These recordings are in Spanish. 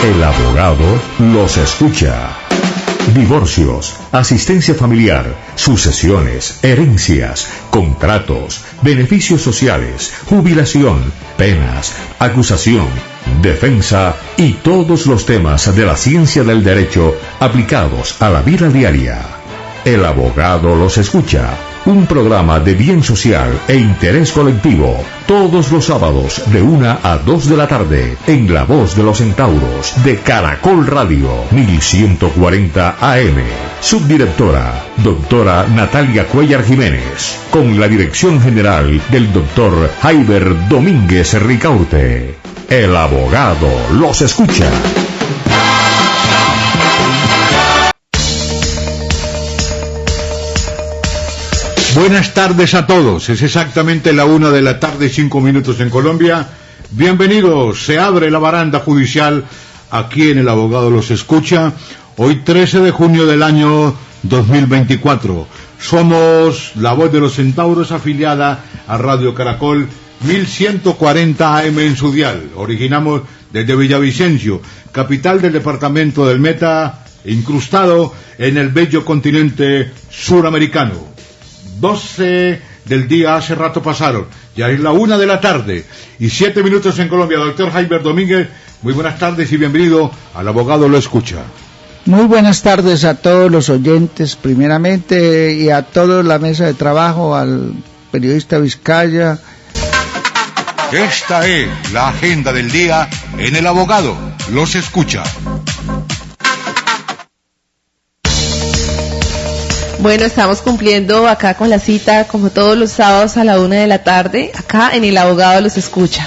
El abogado los escucha. Divorcios, asistencia familiar, sucesiones, herencias, contratos, beneficios sociales, jubilación, penas, acusación, defensa y todos los temas de la ciencia del derecho aplicados a la vida diaria. El abogado los escucha. Un programa de bien social e interés colectivo, todos los sábados de 1 a 2 de la tarde, en La Voz de los Centauros, de Caracol Radio, 1140 AM. Subdirectora, doctora Natalia Cuellar Jiménez, con la dirección general del doctor Jaiber Domínguez Ricaurte. El abogado los escucha. Buenas tardes a todos, es exactamente la 1 de la tarde, 5 minutos en Colombia. Bienvenidos, se abre la baranda judicial aquí en El Abogado los escucha, hoy 13 de junio del año 2024. Somos La Voz de los Centauros, afiliada a Radio Caracol 1140 AM en su dial. Originamos desde Villavicencio, capital del departamento del Meta, incrustado en el bello continente suramericano. 12 del día hace rato pasaron, ya es la 1 de la tarde y 7 minutos en Colombia. Doctor Jaiber Domínguez, muy buenas tardes y bienvenido al Abogado lo escucha. Muy buenas tardes a todos los oyentes primeramente y a toda la mesa de trabajo, al periodista Vizcaya. Esta es la agenda del día en El Abogado los escucha. Bueno, estamos cumpliendo acá con la cita, como todos los sábados a la 1 de la tarde, acá en El Abogado los escucha.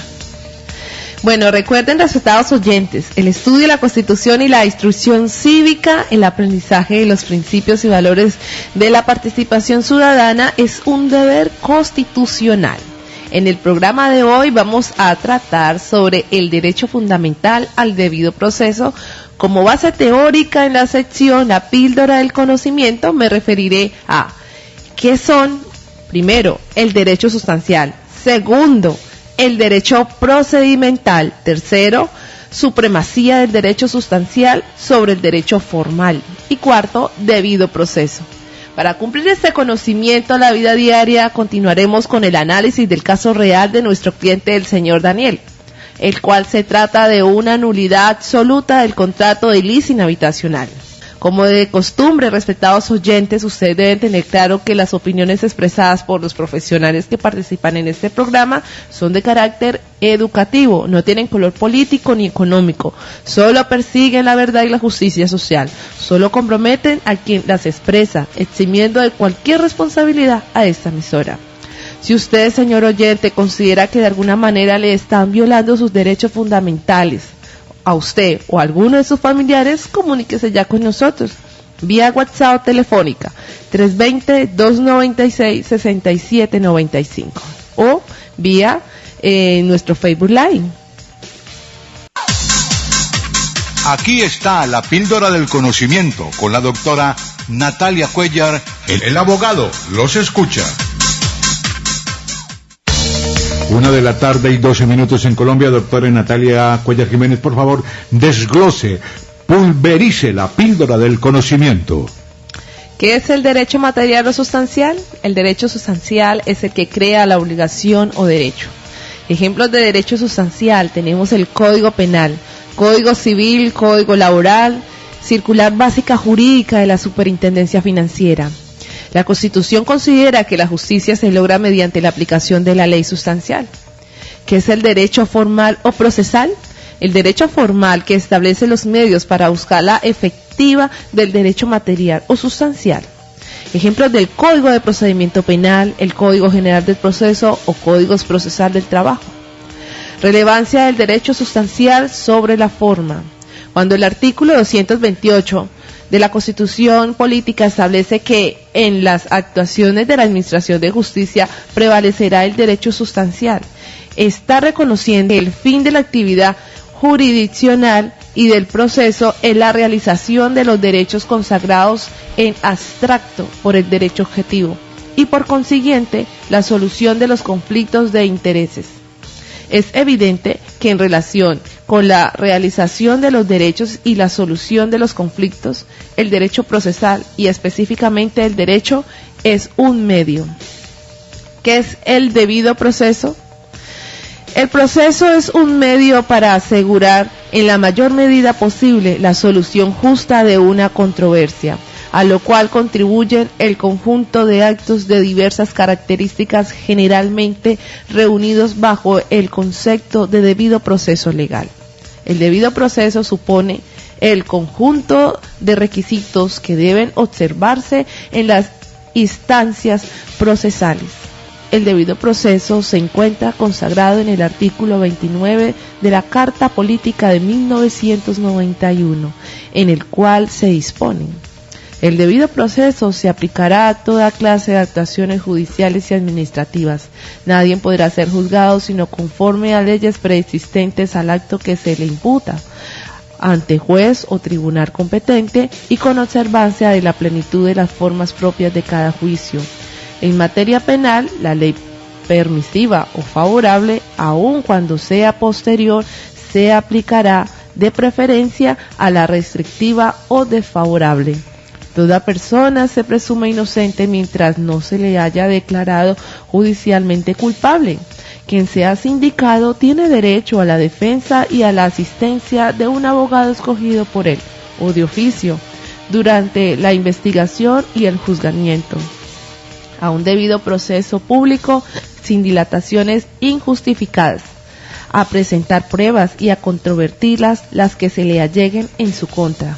Bueno, recuerden, respetados oyentes, el estudio de la Constitución y la instrucción cívica, el aprendizaje de los principios y valores de la participación ciudadana es un deber constitucional. En el programa de hoy vamos a tratar sobre el derecho fundamental al debido proceso. Como base teórica en la sección La Píldora del Conocimiento me referiré a qué son, primero, el derecho sustancial, segundo, el derecho procedimental, tercero, supremacía del derecho sustancial sobre el derecho formal y cuarto, debido proceso. Para cumplir este conocimiento a la vida diaria, continuaremos con el análisis del caso real de nuestro cliente, el señor Daniel, el cual se trata de una nulidad absoluta del contrato de leasing habitacional. Como de costumbre, respetados oyentes, ustedes deben tener claro que las opiniones expresadas por los profesionales que participan en este programa son de carácter educativo, no tienen color político ni económico, solo persiguen la verdad y la justicia social, solo comprometen a quien las expresa, eximiendo de cualquier responsabilidad a esta emisora. Si usted, señor oyente, considera que de alguna manera le están violando sus derechos fundamentales a usted o a alguno de sus familiares, comuníquese ya con nosotros vía WhatsApp o telefónica 320-296-6795 o vía nuestro Facebook Live. Aquí está la píldora del conocimiento con la doctora Natalia Cuellar, el abogado los escucha. 1 de la tarde y 12 minutos en Colombia. Doctora Natalia Cuellar Jiménez, por favor, desglose, pulverice la píldora del conocimiento. ¿Qué es el derecho material o sustancial? El derecho sustancial es el que crea la obligación o derecho. Ejemplos de derecho sustancial tenemos el Código Penal, Código Civil, Código Laboral, Circular Básica Jurídica de la Superintendencia Financiera. La Constitución considera que la justicia se logra mediante la aplicación de la ley sustancial. ¿Qué es el derecho formal o procesal? El derecho formal que establece los medios para buscar la efectiva del derecho material o sustancial. Ejemplos del Código de Procedimiento Penal, el Código General del Proceso o Códigos Procesal del Trabajo. Relevancia del derecho sustancial sobre la forma. Cuando el artículo 228 de la Constitución Política establece que en las actuaciones de la Administración de Justicia prevalecerá el derecho sustancial, está reconociendo que el fin de la actividad jurisdiccional y del proceso es la realización de los derechos consagrados en abstracto por el derecho objetivo y por consiguiente la solución de los conflictos de intereses. Es evidente que en relación con la realización de los derechos y la solución de los conflictos, el derecho procesal y específicamente el derecho es un medio. ¿Qué es el debido proceso? El proceso es un medio para asegurar en la mayor medida posible la solución justa de una controversia, a lo cual contribuyen el conjunto de actos de diversas características generalmente reunidos bajo el concepto de debido proceso legal. El debido proceso supone el conjunto de requisitos que deben observarse en las instancias procesales. El debido proceso se encuentra consagrado en el artículo 29 de la Carta Política de 1991, en el cual se dispone: el debido proceso se aplicará a toda clase de actuaciones judiciales y administrativas. Nadie podrá ser juzgado sino conforme a leyes preexistentes al acto que se le imputa, ante juez o tribunal competente y con observancia de la plenitud de las formas propias de cada juicio. En materia penal, la ley permisiva o favorable, aun cuando sea posterior, se aplicará de preferencia a la restrictiva o desfavorable. Toda persona se presume inocente mientras no se le haya declarado judicialmente culpable. Quien sea sindicado tiene derecho a la defensa y a la asistencia de un abogado escogido por él o de oficio durante la investigación y el juzgamiento, a un debido proceso público sin dilataciones injustificadas, a presentar pruebas y a controvertirlas las que se le alleguen en su contra,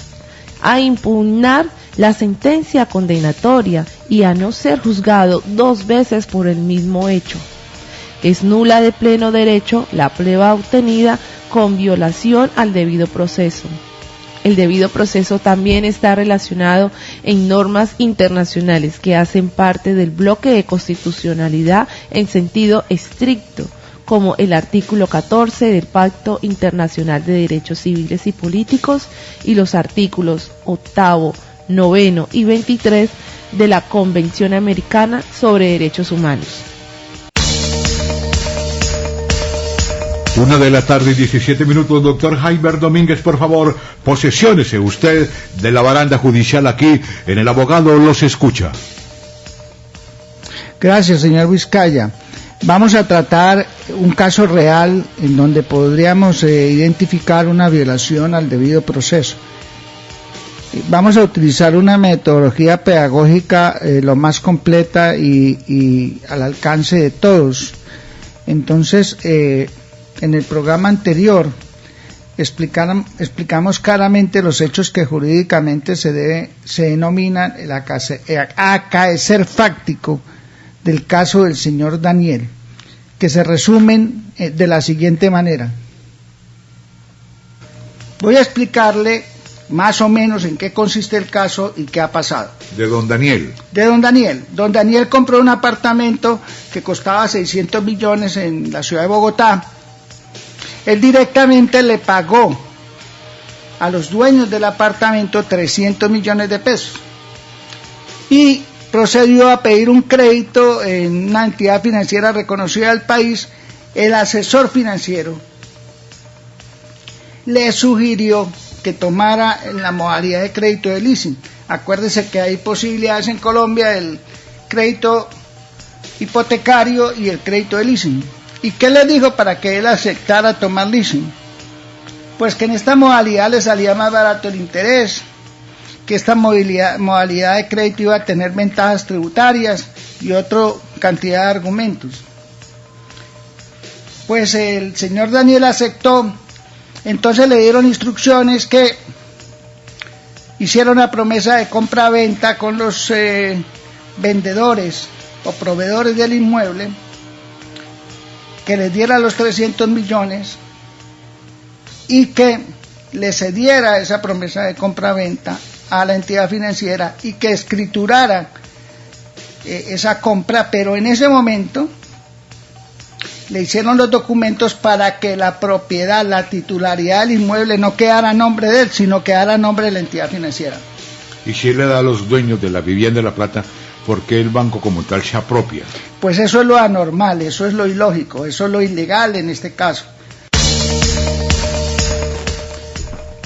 a impugnar la sentencia condenatoria y a no ser juzgado 2 veces por el mismo hecho. Es nula de pleno derecho la prueba obtenida con violación al debido proceso. El debido proceso también está relacionado en normas internacionales que hacen parte del bloque de constitucionalidad en sentido estricto, como el artículo 14 del Pacto Internacional de Derechos Civiles y Políticos y los artículos 8, 9 y 23 de la Convención Americana sobre Derechos Humanos. 1:17 p.m, doctor Jaime Domínguez, por favor, posesiónese usted de la baranda judicial aquí en El Abogado Los Escucha. Gracias, señor Vizcaya. Vamos a tratar un caso real en donde podríamos identificar una violación al debido proceso. Vamos a utilizar una metodología pedagógica lo más completa y al alcance de todos. Entonces, en el programa anterior explicamos claramente los hechos que jurídicamente se denominan el acaecer fáctico del caso del señor Daniel, que se resumen de la siguiente manera. Voy a explicarle más o menos en qué consiste el caso y qué ha pasado. De don Daniel. De don Daniel. Don Daniel compró un apartamento que costaba 600 millones en la ciudad de Bogotá. Él directamente le pagó a los dueños del apartamento 300 millones de pesos y procedió a pedir un crédito en una entidad financiera reconocida del país. El asesor financiero le sugirió que tomara la modalidad de crédito de leasing. Acuérdese que hay posibilidades en Colombia del crédito hipotecario y el crédito de leasing. ¿Y qué le dijo para que él aceptara tomar leasing? Pues que en esta modalidad le salía más barato el interés, que esta modalidad de crédito iba a tener ventajas tributarias y otra cantidad de argumentos. Pues el señor Daniel aceptó. Entonces le dieron instrucciones que hiciera una promesa de compra-venta con los vendedores o proveedores del inmueble, que les diera los 300 millones y que le cediera esa promesa de compra-venta a la entidad financiera y que escriturara esa compra, pero en ese momento le hicieron los documentos para que la propiedad, la titularidad del inmueble no quedara a nombre de él, sino quedara a nombre de la entidad financiera. Y si él le da a los dueños de la vivienda de la plata, ¿por qué el banco como tal se apropia? Pues eso es lo anormal, eso es lo ilógico, eso es lo ilegal en este caso.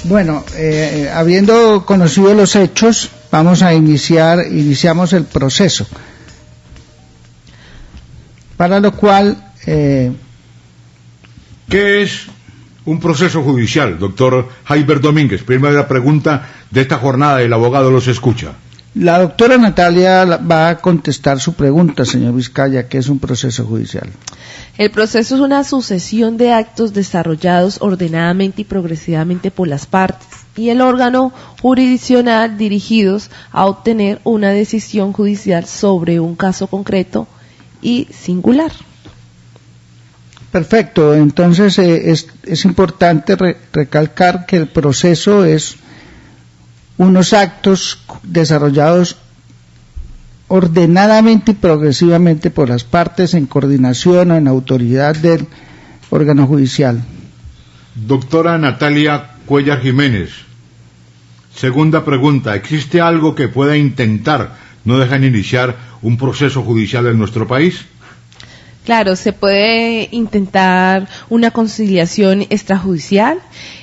Bueno, habiendo conocido los hechos, iniciamos el proceso, para lo cual... ¿Qué es un proceso judicial, doctor Jaiber Domínguez? Primera pregunta de esta jornada, el abogado los escucha. La doctora Natalia va a contestar su pregunta, señor Vizcaya, ¿qué es un proceso judicial? El proceso es una sucesión de actos desarrollados ordenadamente y progresivamente por las partes y el órgano jurisdiccional dirigidos a obtener una decisión judicial sobre un caso concreto y singular. Perfecto, entonces es importante recalcar que el proceso es unos actos desarrollados ordenadamente y progresivamente por las partes en coordinación o en autoridad del órgano judicial. Doctora Natalia Cuellar Jiménez, segunda pregunta, ¿existe algo que pueda intentar no dejar iniciar un proceso judicial en nuestro país? Claro, se puede intentar una conciliación extrajudicial.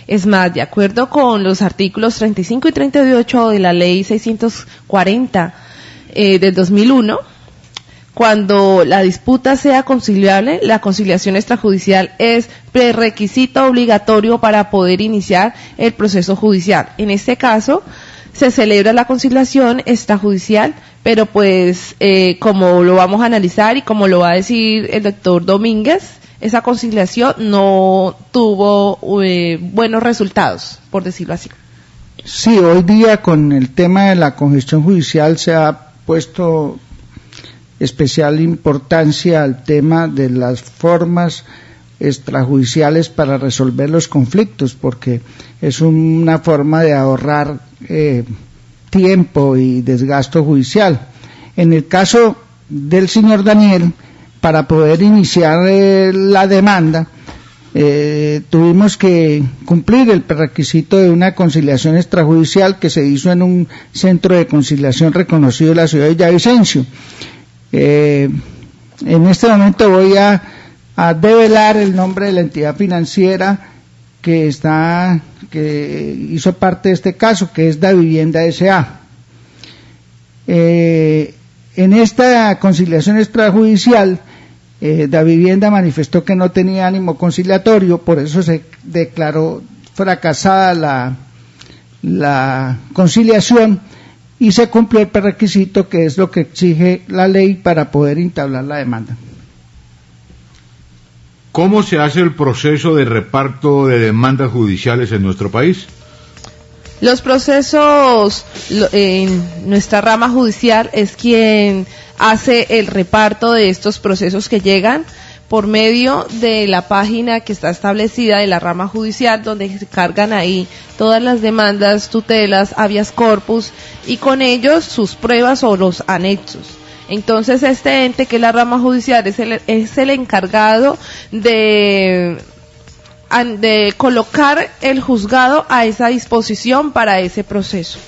Es más, de acuerdo con los artículos 35 y 38 de la Ley 640 del 2001, cuando la disputa sea conciliable, la conciliación extrajudicial es prerequisito obligatorio para poder iniciar el proceso judicial. En este caso, se celebra la conciliación extrajudicial, pero pues como lo vamos a analizar y como lo va a decir el doctor Domínguez, esa conciliación no tuvo buenos resultados, por decirlo así. Sí, hoy día con el tema de la congestión judicial se ha puesto especial importancia al tema de las formas extrajudiciales para resolver los conflictos, porque es una forma de ahorrar tiempo y desgasto judicial. En el caso del señor Daniel, para poder iniciar la demanda, tuvimos que cumplir el prerequisito de una conciliación extrajudicial que se hizo en un centro de conciliación reconocido de la ciudad de Villavicencio. En este momento voy a develar el nombre de la entidad financiera que hizo parte de este caso, que es Davivienda S.A. En esta conciliación extrajudicial, Davivienda manifestó que no tenía ánimo conciliatorio, por eso se declaró fracasada la conciliación y se cumplió el prerequisito, que es lo que exige la ley para poder entablar la demanda. ¿Cómo se hace el proceso de reparto de demandas judiciales en nuestro país? Los procesos en nuestra rama judicial es quien hace el reparto de estos procesos que llegan por medio de la página que está establecida de la rama judicial, donde se cargan ahí todas las demandas, tutelas, habeas corpus y con ellos sus pruebas o los anexos. Entonces este ente, que es la rama judicial, es el encargado de colocar el juzgado a esa disposición para ese proceso.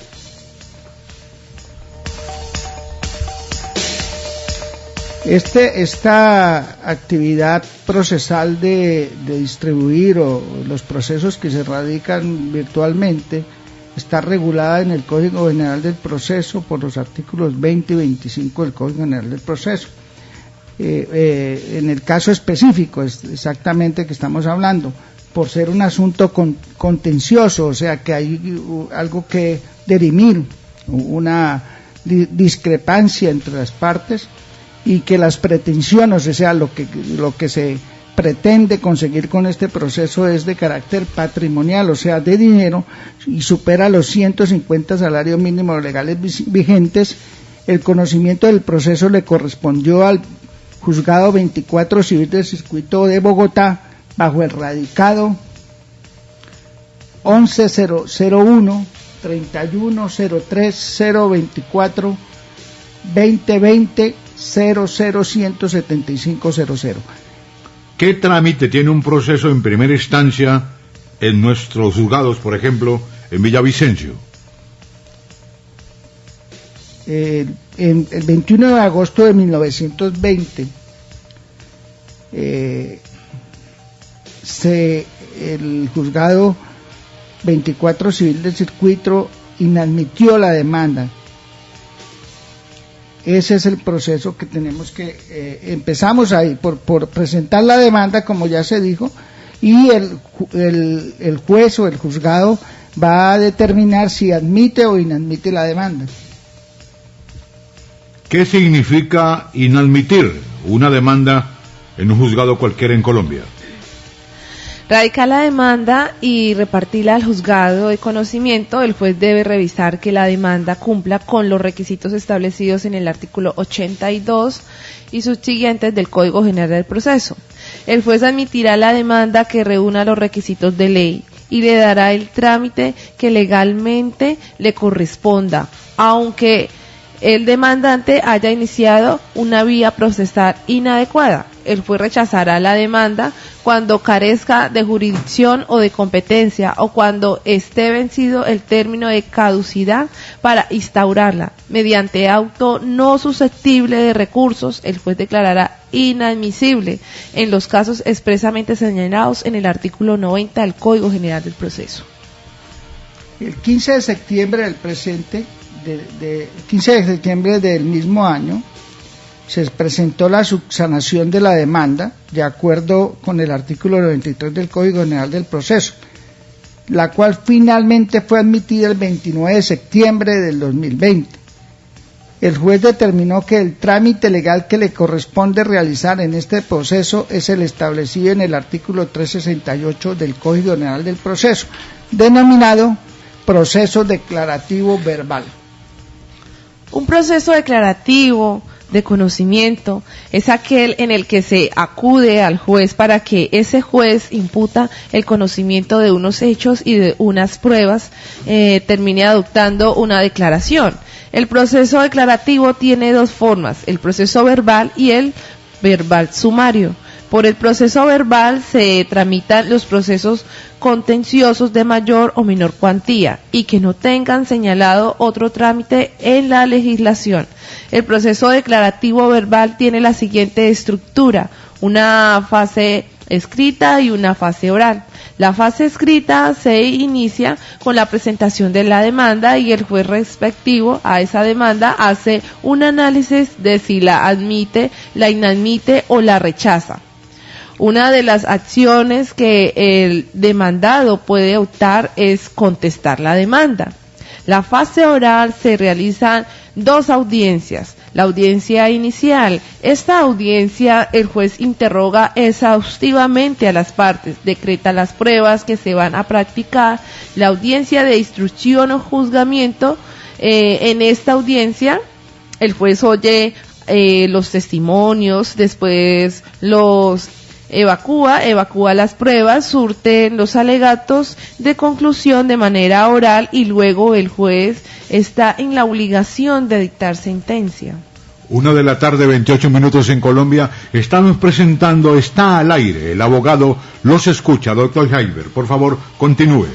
Esta actividad procesal de distribuir los procesos que se radican virtualmente está regulada en el Código General del Proceso por los artículos 20 y 25 del Código General del Proceso. En el caso específico, exactamente que estamos hablando, por ser un asunto contencioso, o sea que hay algo que dirimir, una discrepancia entre las partes, y que las pretensiones, o sea, lo que se pretende conseguir con este proceso es de carácter patrimonial, o sea, de dinero, y supera los 150 salarios mínimos legales vigentes. El conocimiento del proceso le correspondió al Juzgado 24 Civil del Circuito de Bogotá, bajo el radicado 11001 3103 024 2020 0017500. ¿Qué trámite tiene un proceso en primera instancia en nuestros juzgados, por ejemplo, en Villavicencio? El 21 de agosto de 1920 el juzgado 24 Civil del Circuito inadmitió la demanda. Ese es el proceso que tenemos que empezamos ahí por presentar la demanda, como ya se dijo, y el juez o el juzgado va a determinar si admite o inadmite la demanda. ¿Qué significa inadmitir una demanda en un juzgado cualquiera en Colombia? Radicar la demanda y repartirla al juzgado de conocimiento, el juez debe revisar que la demanda cumpla con los requisitos establecidos en el artículo 82 y sus siguientes del Código General del Proceso. El juez admitirá la demanda que reúna los requisitos de ley y le dará el trámite que legalmente le corresponda, aunque el demandante haya iniciado una vía procesal inadecuada. El juez rechazará la demanda cuando carezca de jurisdicción o de competencia o cuando esté vencido el término de caducidad para instaurarla. Mediante auto no susceptible de recursos, el juez declarará inadmisible en los casos expresamente señalados en el artículo 90 del Código General del Proceso. El 15 de septiembre del presente, 15 de septiembre del mismo año, se presentó la subsanación de la demanda, de acuerdo con el artículo 93 del Código General del Proceso, la cual finalmente fue admitida el 29 de septiembre del 2020. El juez determinó que el trámite legal que le corresponde realizar en este proceso es el establecido en el artículo 368 del Código General del Proceso, denominado proceso declarativo verbal. Un proceso declarativo de conocimiento es aquel en el que se acude al juez para que ese juez imputa el conocimiento de unos hechos y de unas pruebas, termine adoptando una declaración. El proceso declarativo tiene dos formas, el proceso verbal y el verbal sumario. Por el proceso verbal se tramitan los procesos contenciosos de mayor o menor cuantía y que no tengan señalado otro trámite en la legislación. El proceso declarativo verbal tiene la siguiente estructura: una fase escrita y una fase oral. La fase escrita se inicia con la presentación de la demanda y el juez respectivo a esa demanda hace un análisis de si la admite, la inadmite o la rechaza. Una de las acciones que el demandado puede optar es contestar la demanda. La fase oral se realizan dos audiencias. La audiencia inicial. Esta audiencia el juez interroga exhaustivamente a las partes, decreta las pruebas que se van a practicar. La audiencia de instrucción o juzgamiento, en esta audiencia el juez oye los testimonios, después los evacúa las pruebas, surte los alegatos de conclusión de manera oral y luego el juez está en la obligación de dictar sentencia. 1:28 p.m. en Colombia. Estamos presentando Está al aire. El abogado los escucha, doctor Jaiber. Por favor, continúe.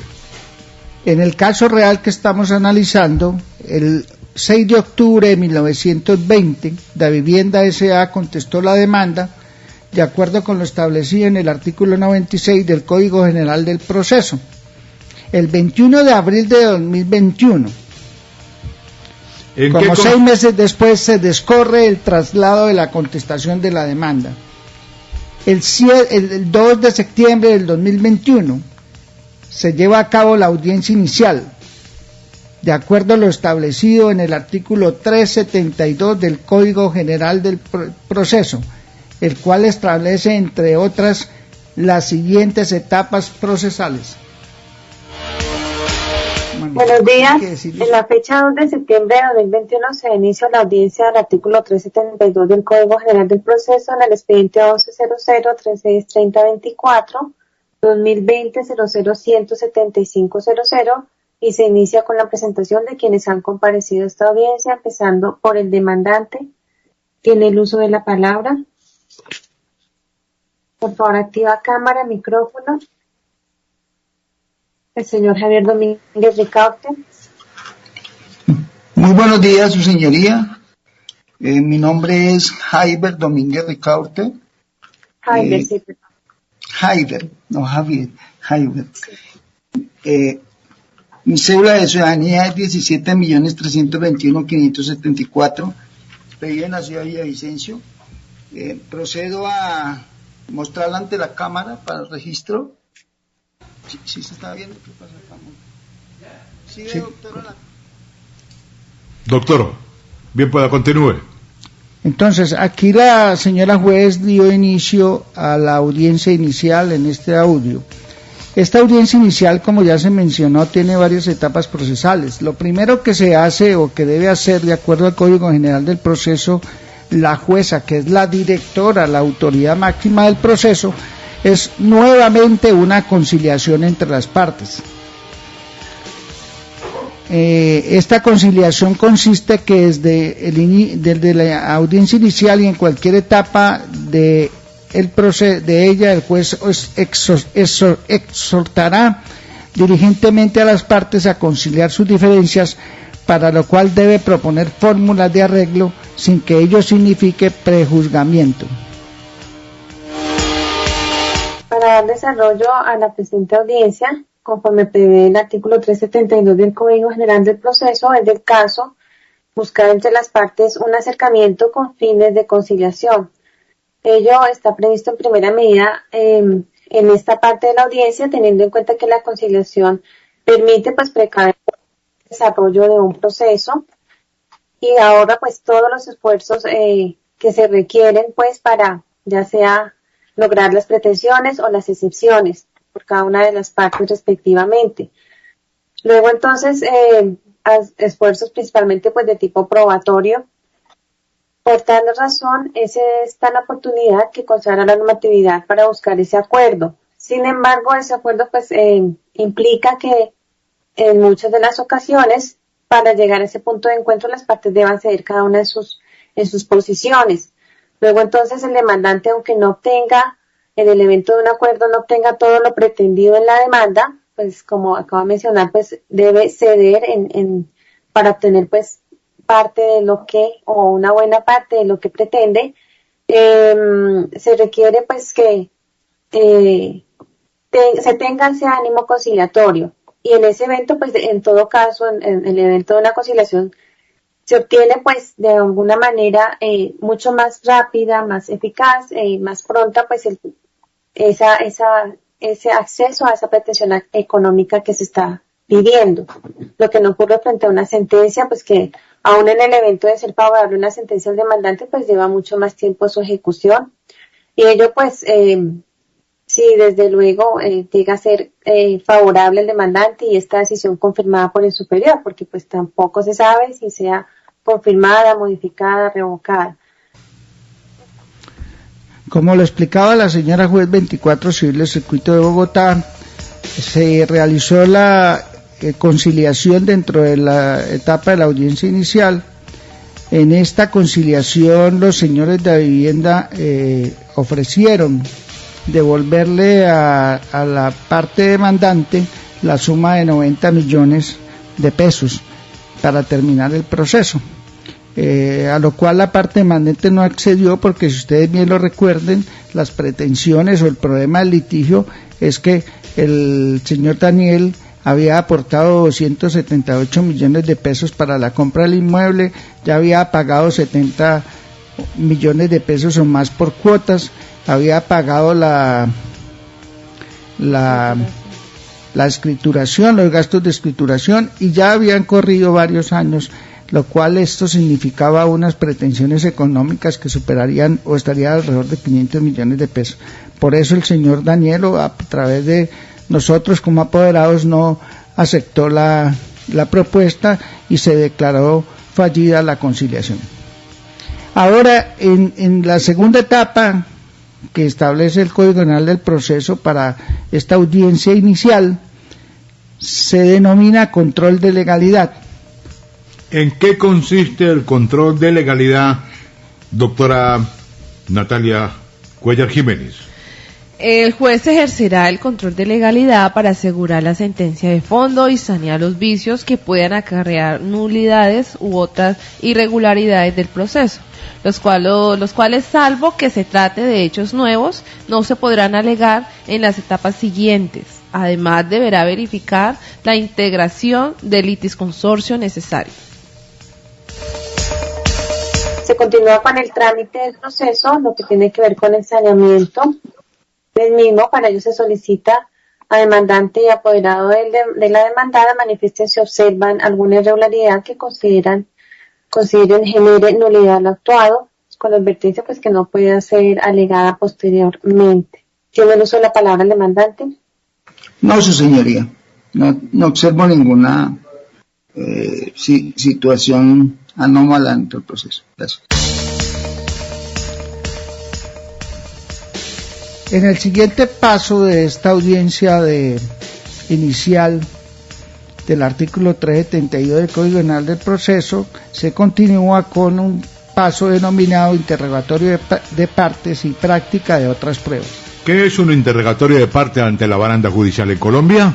En el caso real que estamos analizando, el 6 de octubre de 1920, Da Vivienda S.A. contestó la demanda de acuerdo con lo establecido en el artículo 96 del Código General del Proceso. El 21 de abril de 2021, como 6 meses después, se discorre el traslado de la contestación de la demanda. El 2 de septiembre del 2021 se lleva a cabo la audiencia inicial, de acuerdo a lo establecido en el artículo 372 del Código General del Proceso, el cual establece, entre otras, las siguientes etapas procesales. Buenos días. En la fecha 2 de septiembre de 2021 se inicia la audiencia del artículo 372 del Código General del Proceso en el expediente 1100-3630-24, 2020-00-17500 y se inicia con la presentación de quienes han comparecido a esta audiencia, empezando por el demandante. Tiene el uso de la palabra. Por favor, activa cámara, micrófono. El señor Javier Domínguez Ricaurte. Muy buenos días, su señoría. Mi nombre es Javier Domínguez Ricaurte. Javier, sí. Javier, no Javier, Javier. Mi cédula de ciudadanía es 17.321.574. Expedida en la ciudad de Villavicencio. Procedo a mostrarla ante la cámara para el registro. ¿Sí se está viendo? ¿Qué pasa, sí. Doctora. Doctor, bien pueda, continúe. Entonces, aquí la señora juez dio inicio a la audiencia inicial en este audio. Esta audiencia inicial, como ya se mencionó, tiene varias etapas procesales. Lo primero que se hace o que debe hacer, de acuerdo al Código General del Proceso, la jueza, que es la directora, la autoridad máxima del proceso, es nuevamente una conciliación entre las partes. Esta conciliación consiste que desde la audiencia inicial y en cualquier etapa de ella, el juez exhortará diligentemente a las partes a conciliar sus diferencias, para lo cual debe proponer fórmulas de arreglo sin que ello signifique prejuzgamiento. Para dar desarrollo a la presente audiencia, conforme prevé el artículo 372 del Código General del Proceso, es del caso buscar entre las partes un acercamiento con fines de conciliación. Ello está previsto en primera medida en esta parte de la audiencia, teniendo en cuenta que la conciliación permite pues precaver el desarrollo de un proceso y ahorra pues todos los esfuerzos que se requieren pues para ya sea lograr las pretensiones o las excepciones por cada una de las partes respectivamente. Luego entonces esfuerzos principalmente pues de tipo probatorio. Por tal razón, esa es la oportunidad que consagra la normatividad para buscar ese acuerdo. Sin embargo, ese acuerdo pues implica que en muchas de las ocasiones, para llegar a ese punto de encuentro, las partes deban ceder cada una en sus posiciones. Luego entonces el demandante, aunque no obtenga, en el evento de un acuerdo, no obtenga todo lo pretendido en la demanda, pues como acabo de mencionar, pues debe ceder para obtener pues parte de lo que, o una buena parte de lo que pretende. Se requiere pues que se tenga ese ánimo conciliatorio, y en ese evento pues en todo caso, en el evento de una conciliación, se obtiene pues de alguna manera mucho más rápida, más eficaz, más pronta pues ese acceso a esa pretensión económica que se está pidiendo. Lo que no ocurre frente a una sentencia, pues que aún en el evento de ser favorable una sentencia al demandante, pues lleva mucho más tiempo su ejecución. Y ello pues sí, desde luego llega a ser favorable al demandante y esta decisión confirmada por el superior, porque pues tampoco se sabe si sea confirmada, modificada, revocada. Como lo explicaba la señora juez 24 Civil del Circuito de Bogotá, se realizó la conciliación dentro de la etapa de la audiencia inicial. En esta conciliación los señores de la vivienda ofrecieron devolverle a la parte demandante la suma de 90 millones de pesos para terminar el proceso, a lo cual la parte demandante no accedió, porque si ustedes bien lo recuerden, las pretensiones o el problema del litigio es que el señor Daniel había aportado 278 millones de pesos para la compra del inmueble, ya había pagado 70 millones de pesos o más por cuotas, había pagado la escrituración, los gastos de escrituración, y ya habían corrido varios años, lo cual esto significaba unas pretensiones económicas que superarían o estarían alrededor de 500 millones de pesos. Por eso el señor Danielo, a través de nosotros como apoderados, no aceptó la propuesta y se declaró fallida la conciliación. Ahora, en la segunda etapa que establece el Código General del Proceso para esta audiencia inicial, se denomina control de legalidad. ¿En qué consiste el control de legalidad, doctora Natalia Cuellar Jiménez? El juez ejercerá el control de legalidad para asegurar la sentencia de fondo y sanear los vicios que puedan acarrear nulidades u otras irregularidades del proceso, los cuales, salvo que se trate de hechos nuevos, no se podrán alegar en las etapas siguientes, Además, deberá verificar la integración del litisconsorcio necesario. Se continúa con el trámite del proceso, lo que tiene que ver con el saneamiento del mismo. Para ello se solicita a demandante y apoderado de la demandada manifiesten si observan alguna irregularidad que consideren genere nulidad al actuado, con la advertencia pues que no pueda ser alegada posteriormente. ¿Tiene el uso de la palabra el demandante? No, su señoría. No observo ninguna situación anómala en el proceso. Gracias. En el siguiente paso de esta audiencia inicial del artículo 372 del Código Penal del Proceso, se continúa con un paso denominado interrogatorio de partes y práctica de otras pruebas. ¿Qué es un interrogatorio de parte ante la baranda judicial en Colombia?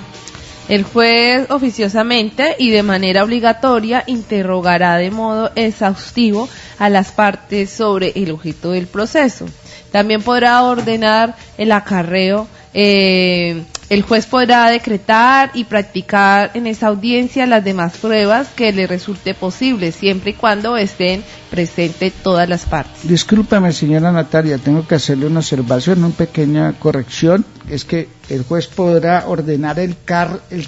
El juez oficiosamente y de manera obligatoria interrogará de modo exhaustivo a las partes sobre el objeto del proceso. También podrá ordenar el acarreo. El juez podrá decretar y practicar en esa audiencia las demás pruebas que le resulte posible, siempre y cuando estén presentes todas las partes. Discúlpeme, señora Natalia, tengo que hacerle una observación, una pequeña corrección. Es que el juez podrá ordenar el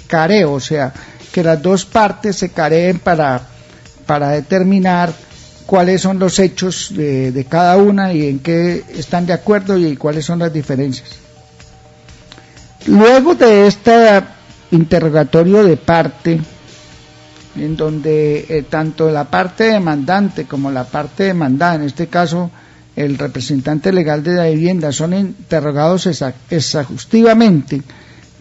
careo, o sea, que las dos partes se careen para determinar cuáles son los hechos de cada una y en qué están de acuerdo y cuáles son las diferencias. Luego de este interrogatorio de parte, en donde tanto la parte demandante como la parte demandada, en este caso el representante legal de la vivienda, son interrogados exhaustivamente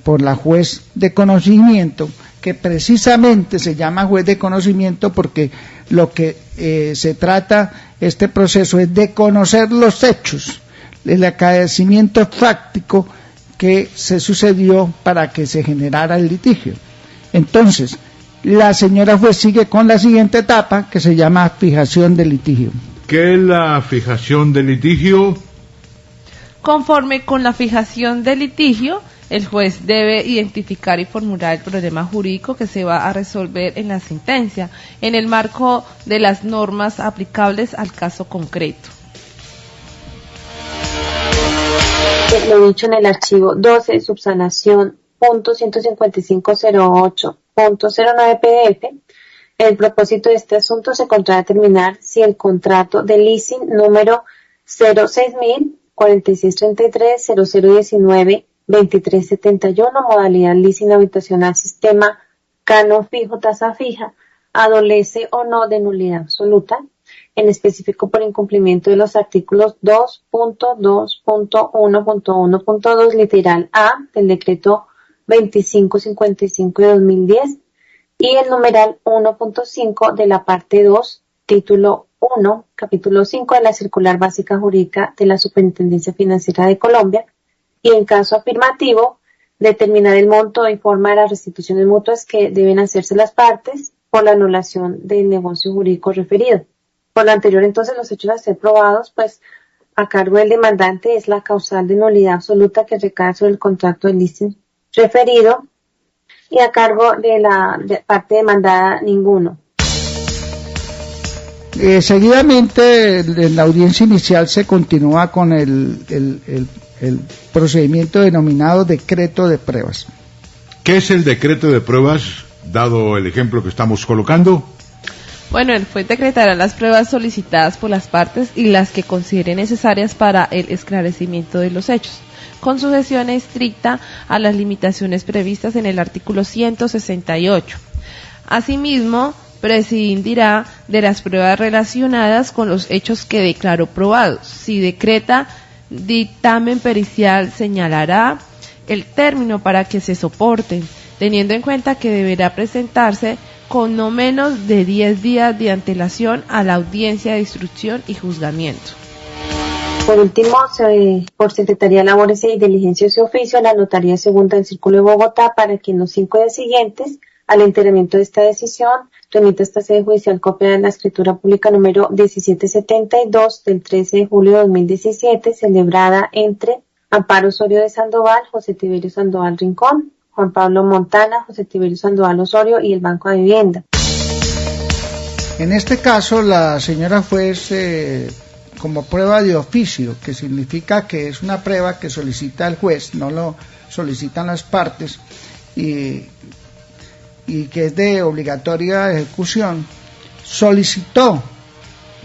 por la juez de conocimiento, que precisamente se llama juez de conocimiento porque lo que se trata este proceso es de conocer los hechos, el acaecimiento fáctico que se sucedió para que se generara el litigio. Entonces, la señora juez sigue con la siguiente etapa que se llama fijación del litigio. ¿Qué es la fijación del litigio? Conforme con la fijación del litigio, el juez debe identificar y formular el problema jurídico que se va a resolver en la sentencia, en el marco de las normas aplicables al caso concreto. Lo dicho en el archivo 12, subsanación .15508.09 PDF, el propósito de este asunto se encontrará determinar si el contrato de leasing número 06000-4633-0019-2371, modalidad leasing habitacional sistema canon fijo, tasa fija, adolece o no de nulidad absoluta, en específico por incumplimiento de los artículos 2.2.1.1.2 literal A del decreto 2555 de 2010 y el numeral 1.5 de la parte 2, título 1, capítulo 5 de la Circular Básica Jurídica de la Superintendencia Financiera de Colombia, y en caso afirmativo, determinar el monto y forma de las restituciones mutuas que deben hacerse las partes por la anulación del negocio jurídico referido. Por lo anterior, entonces, los hechos a ser probados, pues, a cargo del demandante es la causal de nulidad absoluta que recae sobre el contrato de leasing referido y a cargo de la parte demandada ninguno. Seguidamente, en la audiencia inicial se continúa con el procedimiento denominado decreto de pruebas. ¿Qué es el decreto de pruebas, dado el ejemplo que estamos colocando? Bueno, el juez decretará las pruebas solicitadas por las partes y las que considere necesarias para el esclarecimiento de los hechos, con sujeción estricta a las limitaciones previstas en el artículo 168. Asimismo, prescindirá de las pruebas relacionadas con los hechos que declaró probados. Si decreta dictamen pericial, señalará el término para que se soporten, teniendo en cuenta que deberá presentarse con no menos de 10 días de antelación a la audiencia de instrucción y juzgamiento. Por último, por Secretaría de Labores y Diligencias de Oficio, la Notaría Segunda del Círculo de Bogotá, para que en los 5 días siguientes al enteramiento de esta decisión, remite a esta sede judicial copia de la escritura pública número 1772 del 13 de julio de 2017, celebrada entre Amparo Osorio de Sandoval, José Tiberio Sandoval Rincón, Juan Pablo Montana, José Tiberio Sandoval Osorio y el Banco de Vivienda. En este caso, la señora juez, como prueba de oficio, que significa que es una prueba que solicita el juez, no lo solicitan las partes, y que es de obligatoria ejecución, solicitó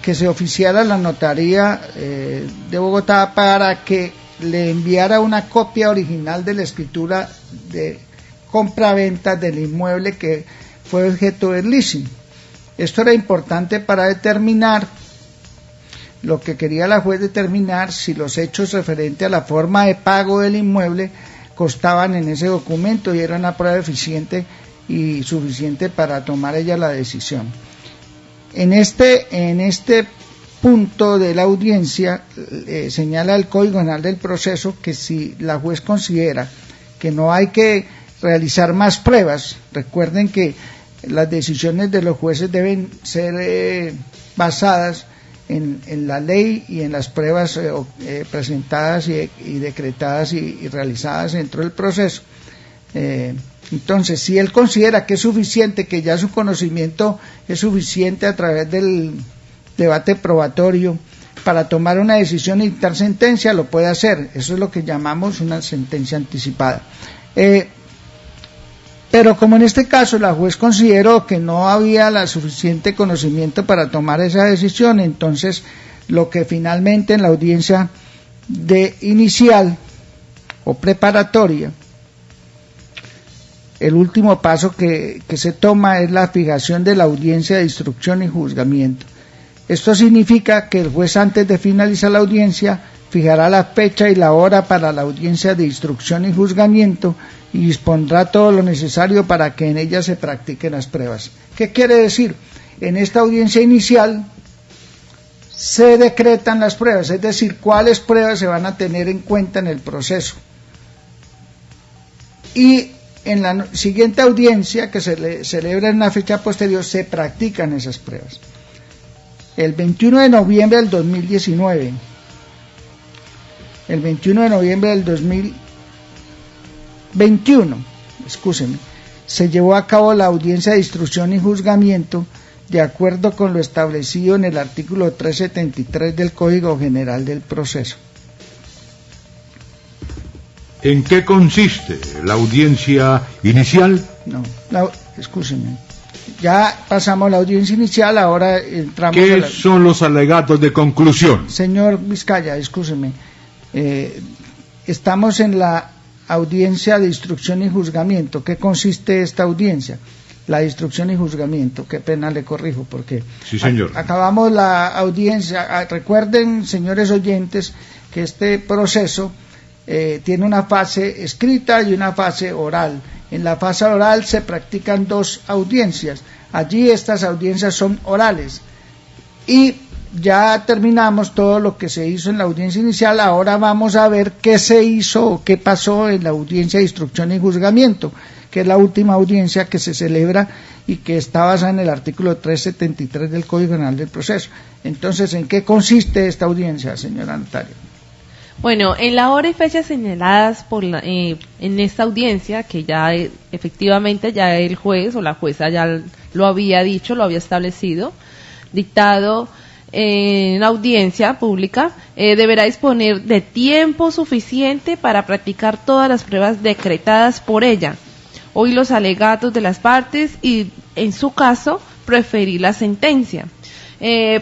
que se oficiara la notaría de Bogotá para que le enviara una copia original de la escritura de compra-venta del inmueble que fue objeto del leasing. Esto era importante para determinar lo que quería la juez determinar, si los hechos referentes a la forma de pago del inmueble constaban en ese documento y era una prueba eficiente y suficiente para tomar ella la decisión. En este punto de la audiencia señala el Código Penal del Proceso que si la juez considera que no hay que realizar más pruebas, recuerden que las decisiones de los jueces deben ser basadas en la ley y en las pruebas presentadas y decretadas y realizadas dentro del proceso. Entonces, si él considera que es suficiente, que ya su conocimiento es suficiente a través del debate probatorio para tomar una decisión y dictar sentencia, lo puede hacer. Eso es lo que llamamos una sentencia anticipada. Pero como en este caso la juez consideró que no había la suficiente conocimiento para tomar esa decisión, entonces lo que finalmente en la audiencia inicial o preparatoria, el último paso que se toma es la fijación de la audiencia de instrucción y juzgamiento. Esto significa que el juez, antes de finalizar la audiencia, fijará la fecha y la hora para la audiencia de instrucción y juzgamiento y dispondrá todo lo necesario para que en ella se practiquen las pruebas. ¿Qué quiere decir? En esta audiencia inicial se decretan las pruebas, es decir, cuáles pruebas se van a tener en cuenta en el proceso. Y en la siguiente audiencia, que se celebra en una fecha posterior, se practican esas pruebas. El 21 de noviembre del 2019, el 21 de noviembre del 2021, se llevó a cabo la audiencia de instrucción y juzgamiento de acuerdo con lo establecido en el artículo 373 del Código General del Proceso. ¿En qué consiste la audiencia inicial? No, ya pasamos la audiencia inicial, ahora entramos... ¿Qué son los alegatos de conclusión? Señor Vizcaya, estamos en la audiencia de instrucción y juzgamiento. ¿Qué consiste esta audiencia? La instrucción y juzgamiento, qué pena le corrijo, porque sí, señor. Acabamos la audiencia. Recuerden, señores oyentes, que este proceso tiene una fase escrita y una fase oral. En la fase oral se practican dos audiencias. Allí estas audiencias son orales. Y ya terminamos todo lo que se hizo en la audiencia inicial. Ahora vamos a ver qué se hizo o qué pasó en la audiencia de instrucción y juzgamiento, que es la última audiencia que se celebra y que está basada en el artículo 373 del Código Penal del Proceso. Entonces, ¿en qué consiste esta audiencia, señora Natalia? Bueno, en la hora y fecha señaladas en esta audiencia, que ya efectivamente ya el juez o la jueza ya lo había dicho, lo había establecido, dictado en la audiencia pública, deberá disponer de tiempo suficiente para practicar todas las pruebas decretadas por ella, oír los alegatos de las partes y, en su caso, proferir la sentencia.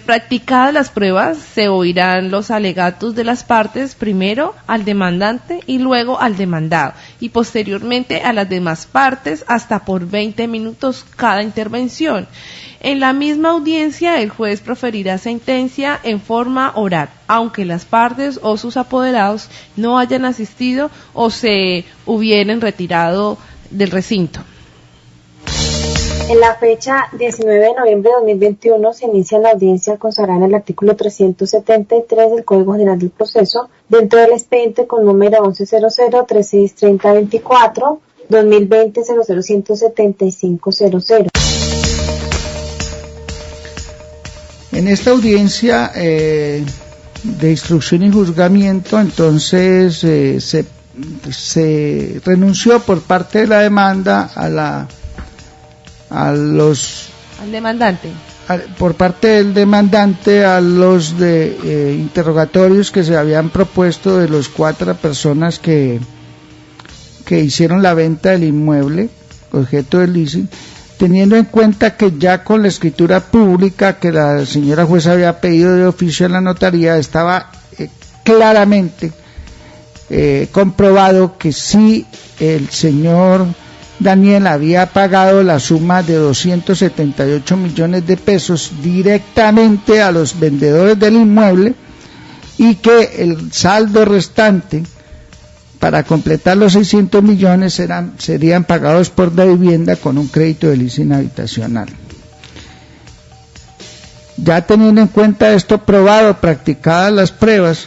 Practicadas las pruebas, se oirán los alegatos de las partes, primero al demandante y luego al demandado, y posteriormente a las demás partes, hasta por 20 minutos cada intervención. En la misma audiencia, el juez proferirá sentencia en forma oral, aunque las partes o sus apoderados no hayan asistido o se hubieran retirado del recinto. En la fecha 19 de noviembre de 2021 se inicia la audiencia consagrada en el artículo 373 del Código General del Proceso, dentro del expediente con número 1100-3630-24, 2020-00-17500. En esta audiencia de instrucción y juzgamiento, entonces se se renunció por parte de la demanda por parte del demandante a los interrogatorios que se habían propuesto de los 4 personas que hicieron la venta del inmueble objeto del leasing, teniendo en cuenta que ya con la escritura pública que la señora jueza había pedido de oficio a la notaría estaba claramente comprobado que sí el señor Daniel había pagado la suma de 278 millones de pesos directamente a los vendedores del inmueble y que el saldo restante para completar los 600 millones serían pagados por la vivienda con un crédito de leasing habitacional. Ya teniendo en cuenta esto probado, practicadas las pruebas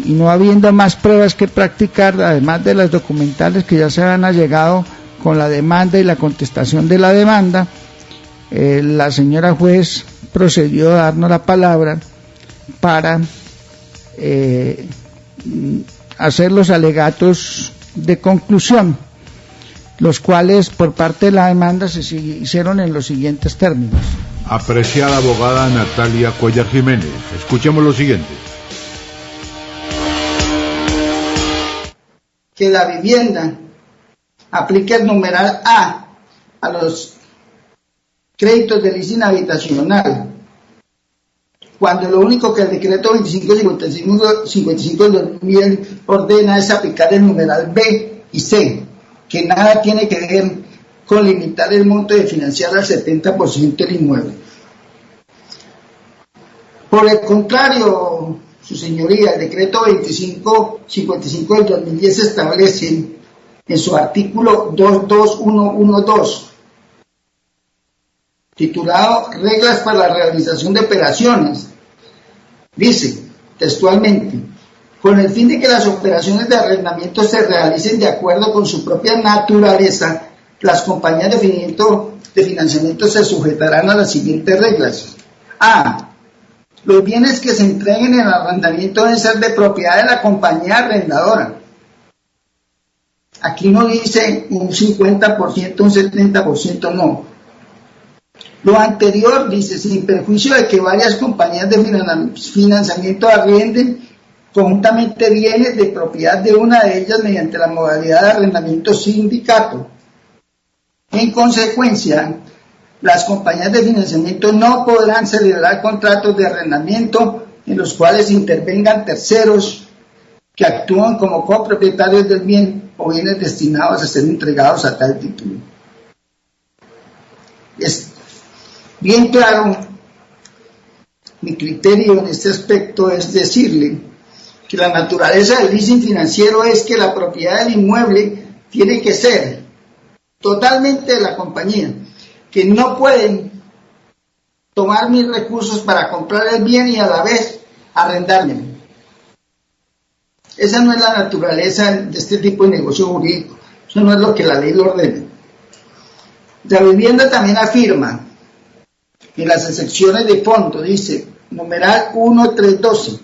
y no habiendo más pruebas que practicar, además de las documentales que ya se habían allegado con la demanda y la contestación de la demanda, la señora juez procedió a darnos la palabra para hacer los alegatos de conclusión, los cuales por parte de la demanda se hicieron en los siguientes términos. Apreciada abogada Natalia Cuellar Jiménez, escuchemos lo siguiente. Que la vivienda aplique el numeral A los créditos de leasing habitacional, cuando lo único que el decreto 2555 del 2000 ordena es aplicar el numeral B y C, que nada tiene que ver con limitar el monto de financiar al 70% el inmueble. Por el contrario, su señoría, el decreto 2555 del 2010 establece en su artículo 22112, titulado Reglas para la realización de operaciones, dice textualmente: con el fin de que las operaciones de arrendamiento se realicen de acuerdo con su propia naturaleza, las compañías de financiamiento se sujetarán a las siguientes reglas. A. Los bienes que se entreguen en el arrendamiento deben ser de propiedad de la compañía arrendadora. Aquí no dice un 50%, un 70%, no. Lo anterior dice, sin perjuicio de que varias compañías de financiamiento arrienden conjuntamente bienes de propiedad de una de ellas mediante la modalidad de arrendamiento sindicato. En consecuencia, las compañías de financiamiento no podrán celebrar contratos de arrendamiento en los cuales intervengan terceros que actúan como copropietarios del bien o bienes destinados a ser entregados a tal título. Es bien claro, mi criterio en este aspecto es decirle que la naturaleza del leasing financiero es que la propiedad del inmueble tiene que ser totalmente de la compañía, que no pueden tomar mis recursos para comprar el bien y a la vez arrendármelo. Esa no es la naturaleza de este tipo de negocio jurídico, eso no es lo que la ley lo ordena. La vivienda también afirma en las excepciones de fondo, dice, numeral 1312,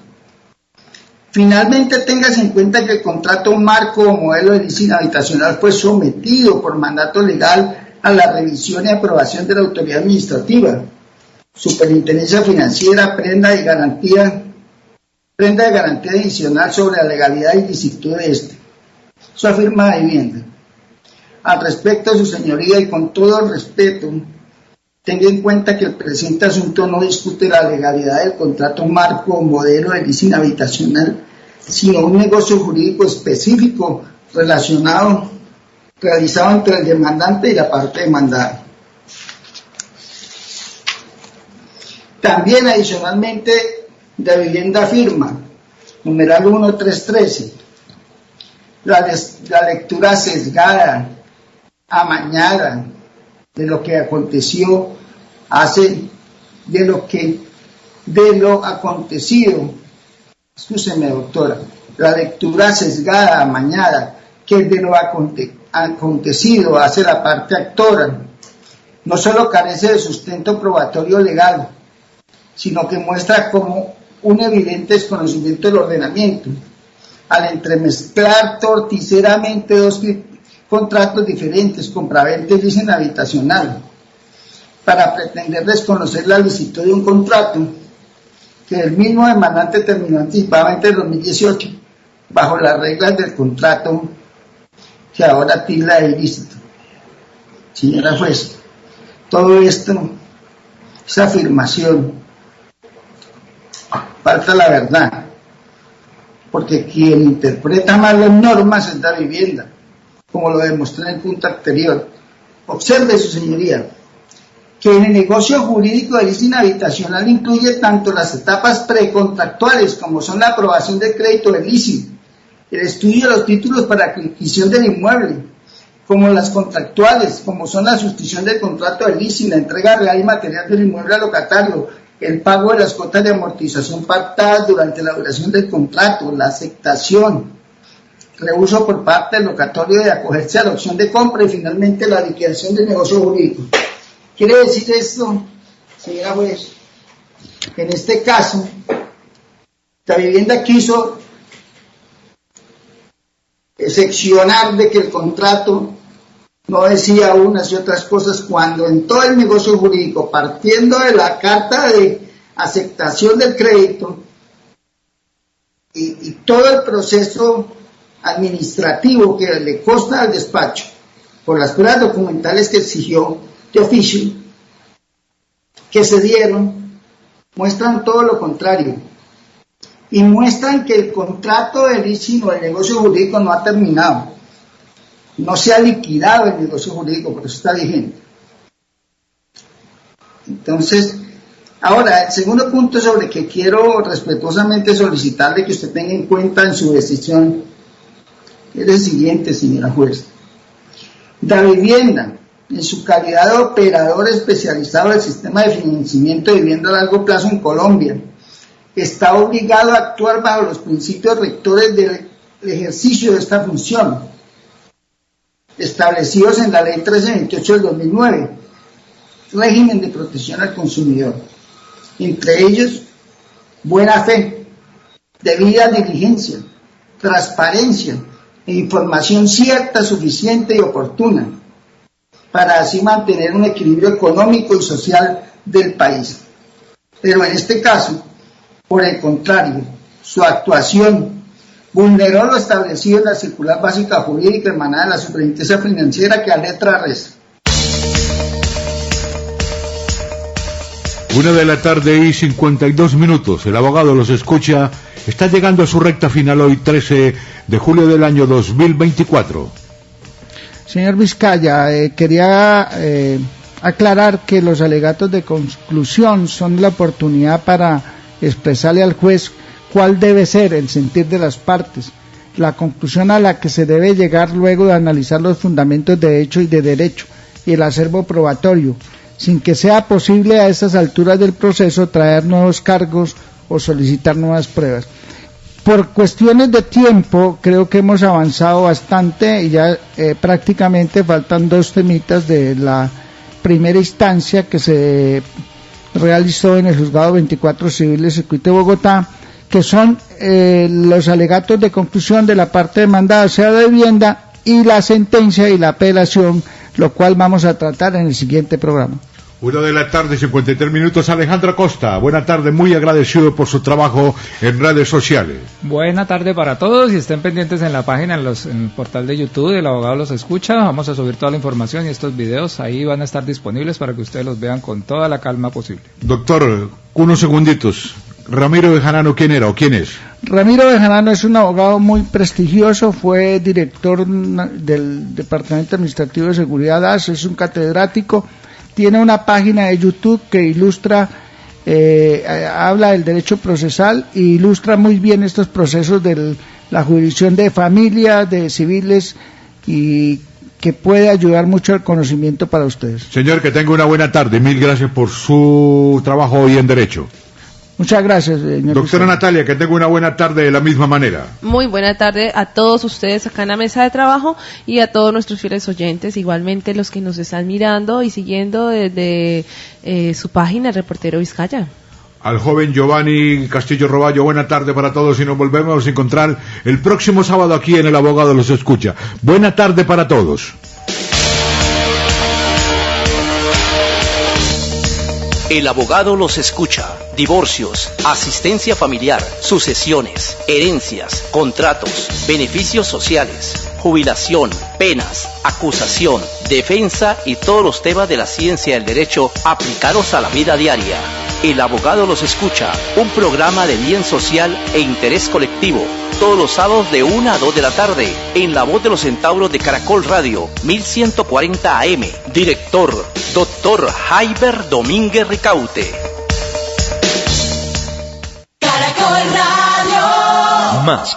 finalmente tengas en cuenta que el contrato marco o modelo de leasing habitacional fue sometido por mandato legal a la revisión y aprobación de la autoridad administrativa, superintendencia financiera, prenda de garantía adicional sobre la legalidad y licitud de este. Eso afirma la vivienda. Al respecto de su señoría y con todo el respeto, tenga en cuenta que el presente asunto no discute la legalidad del contrato marco o modelo de leasing habitacional, sino un negocio jurídico específico realizado entre el demandante y la parte demandada. También adicionalmente la vivienda afirma, numeral 1313, la lectura sesgada, amañada de lo que aconteció escúcheme doctora, la lectura sesgada, amañada, que de lo acontecido hace la parte actora, no solo carece de sustento probatorio legal, sino que muestra como un evidente desconocimiento del ordenamiento, al entremezclar torticeramente dos contratos diferentes, compraventa y leasing habitacional, para pretender desconocer la licitud de un contrato que el mismo demandante terminó anticipadamente en 2018, bajo las reglas del contrato que ahora tilda de ilícito. Señora juez, todo esto, esa afirmación, falta la verdad, porque quien interpreta mal las normas es la vivienda, como lo demostré en el punto anterior. Observe, su señoría, que en el negocio jurídico del leasing habitacional incluye tanto las etapas precontractuales, como son la aprobación del crédito del leasing, el estudio de los títulos para adquisición del inmueble, como las contractuales, como son la suscripción del contrato de leasing, la entrega real y material del inmueble al locatario, el pago de las cuotas de amortización pactadas durante la duración del contrato, la aceptación, rehúso por parte del locatario de acogerse a la opción de compra y finalmente la liquidación del negocio jurídico. ¿Quiere decir esto, señora juez? En este caso, la vivienda quiso excepcionar de que el contrato no decía unas y otras cosas, cuando en todo el negocio jurídico, partiendo de la carta de aceptación del crédito y todo el proceso administrativo que le consta al despacho, por las pruebas documentales que exigió de oficio, que se dieron, muestran todo lo contrario. Y muestran que el contrato de leasing o el negocio jurídico no ha terminado. No se ha liquidado el negocio jurídico, por eso está vigente. Entonces, ahora, el segundo punto sobre que quiero respetuosamente solicitarle que usted tenga en cuenta en su decisión es el siguiente, señora juez. La vivienda, en su calidad de operador especializado del sistema de financiamiento de vivienda a largo plazo en Colombia, está obligado a actuar bajo los principios rectores del ejercicio de esta función, establecidos en la Ley 1328 del 2009, régimen de protección al consumidor. Entre ellos, buena fe, debida diligencia, transparencia e información cierta, suficiente y oportuna, para así mantener un equilibrio económico y social del país. Pero en este caso, por el contrario, su actuación vulneró lo establecido en la circular básica jurídica emanada de la Superintendencia Financiera, que a letra reza. 1:52 p.m. El abogado los escucha. Está llegando a su recta final hoy, 13 de julio del año 2024. Señor Vizcaya, quería aclarar que los alegatos de conclusión son la oportunidad para expresarle al juez cuál debe ser el sentir de las partes, la conclusión a la que se debe llegar luego de analizar los fundamentos de hecho y de derecho y el acervo probatorio, sin que sea posible a estas alturas del proceso traer nuevos cargos o solicitar nuevas pruebas. Por cuestiones de tiempo, creo que hemos avanzado bastante y ya prácticamente faltan 2 temitas de la primera instancia que se realizó en el Juzgado 24 Civil del Circuito de Bogotá, que son los alegatos de conclusión de la parte demandada, sea de vivienda, y la sentencia y la apelación, lo cual vamos a tratar en el siguiente programa. 1:53 p.m. Alejandro Costa, buena tarde, muy agradecido por su trabajo en redes sociales. Buena tarde para todos y estén pendientes en la página, en el portal de YouTube, El Abogado los escucha. Vamos a subir toda la información y estos videos ahí van a estar disponibles para que ustedes los vean con toda la calma posible. Doctor, unos segunditos. Ramiro Bejarano, ¿quién era o quién es? Ramiro Bejarano es un abogado muy prestigioso, fue director del Departamento Administrativo de Seguridad AS, es un catedrático. Tiene una página de YouTube que ilustra, habla del derecho procesal e ilustra muy bien estos procesos de la jurisdicción de familia, de civiles, y que puede ayudar mucho al conocimiento para ustedes. Señor, que tenga una buena tarde. Mil gracias por su trabajo hoy en Derecho. Muchas gracias, señor. Doctora Natalia, que tenga una buena tarde de la misma manera. Muy buena tarde a todos ustedes acá en la mesa de trabajo y a todos nuestros fieles oyentes, igualmente los que nos están mirando y siguiendo desde su página, Reportero Vizcaya. al joven Giovanni Castillo Roballo. Buena tarde para todos y nos volvemos a encontrar el próximo sábado aquí en El Abogado los Escucha. Buena tarde para todos. El Abogado los Escucha. Divorcios, asistencia familiar, sucesiones, herencias, contratos, beneficios sociales, jubilación, penas, acusación, defensa y todos los temas de la ciencia del derecho aplicados a la vida diaria. El Abogado los Escucha, un programa de bien social e interés colectivo, todos los sábados de 1 a 2 de la tarde, en La Voz de los Centauros de Caracol Radio, 1140 AM. Director, Dr. Jaiber Domínguez Ricaute. Caracol Radio. Más